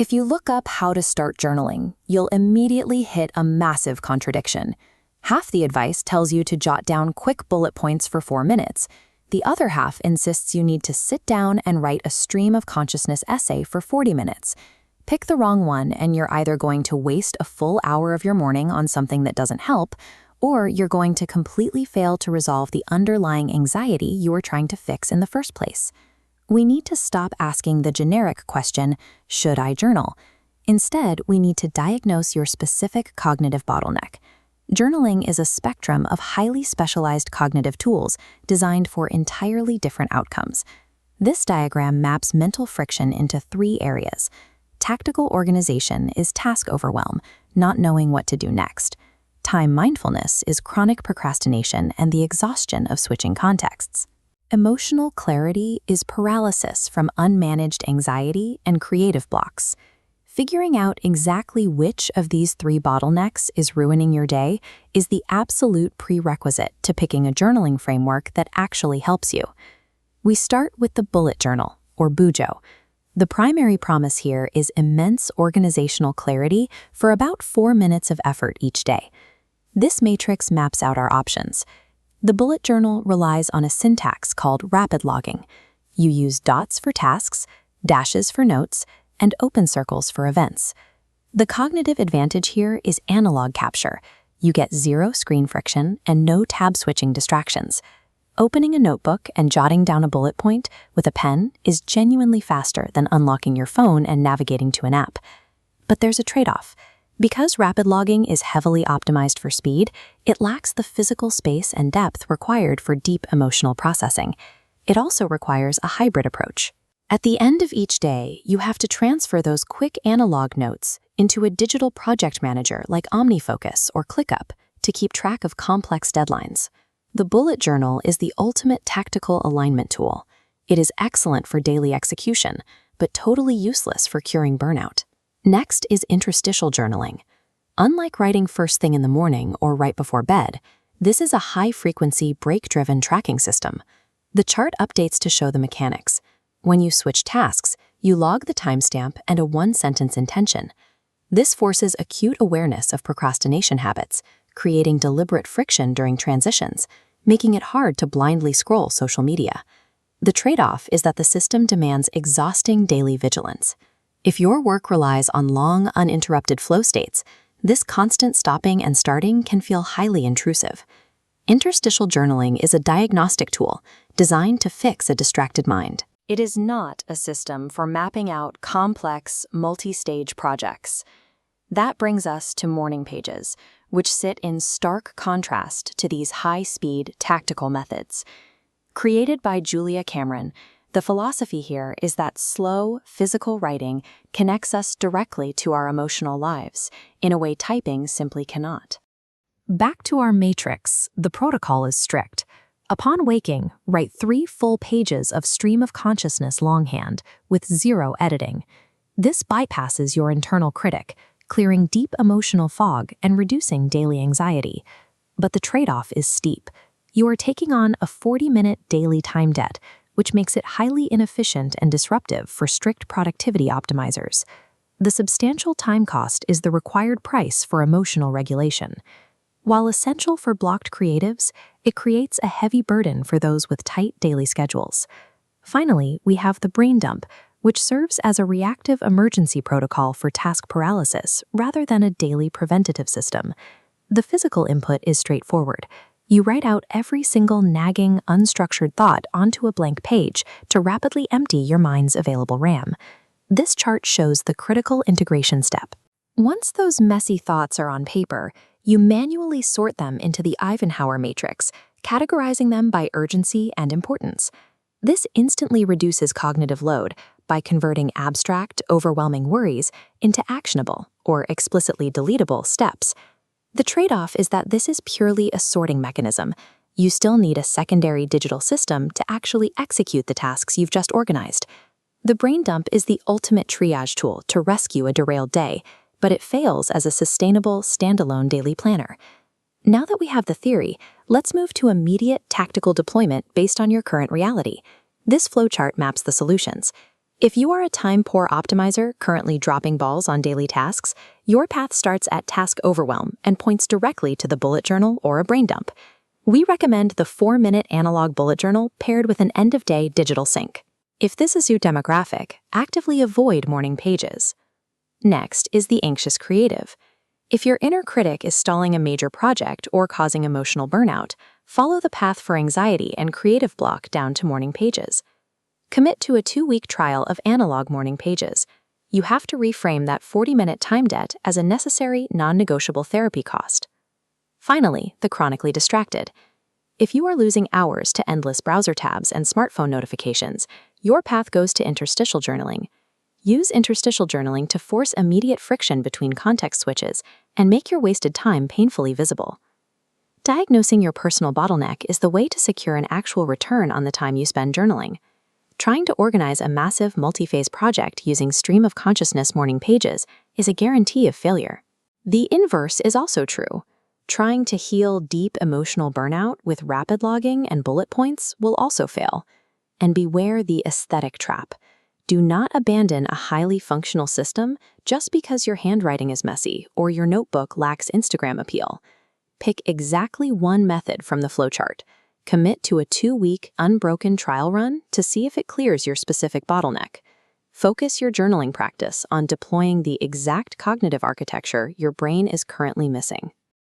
If you look up how to start journaling, you'll immediately hit a massive contradiction. Half the advice tells you to jot down quick bullet points for 4 minutes. The other half insists you need to sit down and write a stream of consciousness essay for 40 minutes. Pick the wrong one and you're either going to waste a full hour of your morning on something that doesn't help, or you're going to completely fail to resolve the underlying anxiety you were trying to fix in the first place. We need to stop asking the generic question, should I journal? Instead, we need to diagnose your specific cognitive bottleneck. Journaling is a spectrum of highly specialized cognitive tools designed for entirely different outcomes. This diagram maps mental friction into 3 areas. Tactical organization is task overwhelm, not knowing what to do next. Time mindfulness is chronic procrastination and the exhaustion of switching contexts. Emotional clarity is paralysis from unmanaged anxiety and creative blocks. Figuring out exactly which of these 3 bottlenecks is ruining your day is the absolute prerequisite to picking a journaling framework that actually helps you. We start with the bullet journal, or bujo. The primary promise here is immense organizational clarity for about 4 minutes of effort each day. This matrix maps out our options. The bullet journal relies on a syntax called rapid logging. You use dots for tasks, dashes for notes, and open circles for events. The cognitive advantage here is analog capture. You get 0 screen friction and no tab switching distractions. Opening a notebook and jotting down a bullet point with a pen is genuinely faster than unlocking your phone and navigating to an app. But there's a trade-off. Because rapid logging is heavily optimized for speed, it lacks the physical space and depth required for deep emotional processing. It also requires a hybrid approach. At the end of each day, you have to transfer those quick analog notes into a digital project manager like OmniFocus or ClickUp to keep track of complex deadlines. The bullet journal is the ultimate tactical alignment tool. It is excellent for daily execution, but totally useless for curing burnout. Next is interstitial journaling. Unlike writing first thing in the morning or right before bed, this is a high-frequency, break-driven tracking system. The chart updates to show the mechanics. When you switch tasks, you log the timestamp and a 1-sentence intention. This forces acute awareness of procrastination habits, creating deliberate friction during transitions, making it hard to blindly scroll social media. The trade-off is that the system demands exhausting daily vigilance. If your work relies on long, uninterrupted flow states, this constant stopping and starting can feel highly intrusive. Interstitial journaling is a diagnostic tool designed to fix a distracted mind. It is not a system for mapping out complex, multi-stage projects. That brings us to morning pages, which sit in stark contrast to these high-speed, tactical methods. Created by Julia Cameron, the philosophy here is that slow, physical writing connects us directly to our emotional lives in a way typing simply cannot. Back to our matrix, the protocol is strict. Upon waking, write 3 full pages of stream of consciousness longhand with 0 editing. This bypasses your internal critic, clearing deep emotional fog and reducing daily anxiety. But the trade-off is steep. You are taking on a 40-minute daily time debt, which makes it highly inefficient and disruptive for strict productivity optimizers. The substantial time cost is the required price for emotional regulation. While essential for blocked creatives, it creates a heavy burden for those with tight daily schedules. Finally, we have the brain dump, which serves as a reactive emergency protocol for task paralysis rather than a daily preventative system. The physical input is straightforward. You write out every single nagging, unstructured thought onto a blank page to rapidly empty your mind's available RAM. This chart shows the critical integration step. Once those messy thoughts are on paper, you manually sort them into the Eisenhower matrix, categorizing them by urgency and importance. This instantly reduces cognitive load by converting abstract, overwhelming worries into actionable, or explicitly deletable, steps. The trade-off is that this is purely a sorting mechanism. You still need a secondary digital system to actually execute the tasks you've just organized. The brain dump is the ultimate triage tool to rescue a derailed day, but it fails as a sustainable, standalone daily planner. Now that we have the theory, let's move to immediate tactical deployment based on your current reality. This flowchart maps the solutions. If you are a time-poor optimizer currently dropping balls on daily tasks, your path starts at task overwhelm and points directly to the bullet journal or a brain dump. We recommend the 4-minute analog bullet journal paired with an end-of-day digital sync. If this is your demographic, actively avoid morning pages. Next is the anxious creative. If your inner critic is stalling a major project or causing emotional burnout, follow the path for anxiety and creative block down to morning pages. Commit to a 2-week trial of analog morning pages. You have to reframe that 40-minute time debt as a necessary, non-negotiable therapy cost. Finally, the chronically distracted. If you are losing hours to endless browser tabs and smartphone notifications, your path goes to interstitial journaling. Use interstitial journaling to force immediate friction between context switches and make your wasted time painfully visible. Diagnosing your personal bottleneck is the way to secure an actual return on the time you spend journaling. Trying to organize a massive multi-phase project using stream of consciousness morning pages is a guarantee of failure. The inverse is also true. Trying to heal deep emotional burnout with rapid logging and bullet points will also fail. And beware the aesthetic trap. Do not abandon a highly functional system just because your handwriting is messy or your notebook lacks Instagram appeal. Pick exactly one method from the flowchart. Commit to a 2-week, unbroken trial run to see if it clears your specific bottleneck. Focus your journaling practice on deploying the exact cognitive architecture your brain is currently missing.